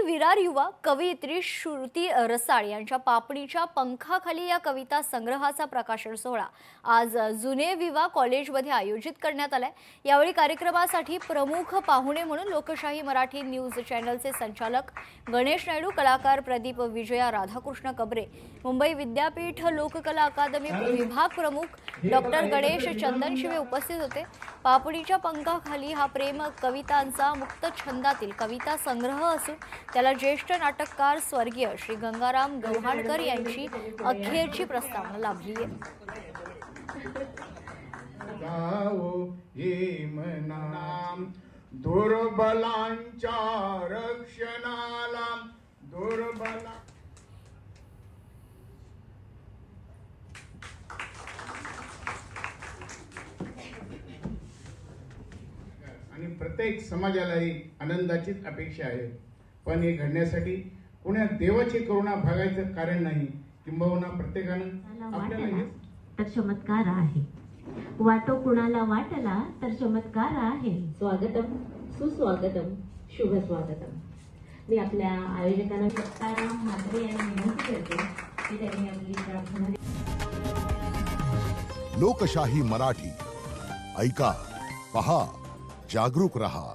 विरार युवा कवयित्री श्रुती रसाळ यांच्या पापणीच्या पंखाखाली या कविता संग्रहाचा प्रकाशन सोहळा आज जुने विवा कॉलेजमध्ये आयोजित करण्यात आलाय। यावेळी कार्यक्रमासाठी प्रमुख पाहुणे म्हणून लोकशाही मराठी न्यूज चॅनलचे संचालक गणेश नायडू, कलाकार प्रदीप विजया, राधाकृष्ण कबरे, मुंबई विद्यापीठ लोककला अकादमी विभाग प्रमुख डॉक्टर गणेश चंदनशिवे उपस्थित होते। पापणीच्या पंखाखाली हा प्रेम कवितांचा मुक्त छंदातील कविता संग्रह असून त्याला ज्येष्ठ नाटककार स्वर्गीय श्री गंगाराम गव्हाणकर यांची अखेरची प्रस्तावना लाभली आहे। दुर्बलांच्या रक्षणाला दुर्बला आणि प्रत्येक समाजाला ही आनंदाचीच अपेक्षा आहे, पण हे घडण्यासाठी कोणा देवाची करुणा भागायचं कारण नाही, किंबहुना प्रत्येकानं आपल्याला तर चमत्कार आहे, वाटो कुणाला वाटला तर चमत्कार आहे। स्वागतम, सुस्वागतम, शुभ स्वागतम। मी आपल्या आयोजकांना सत्ताराम म्हात्रे यांना विनंती करते की त्यांनी आपली प्रार्थना। लोकशाही मराठी ऐका, पहा, जागरूक रहा।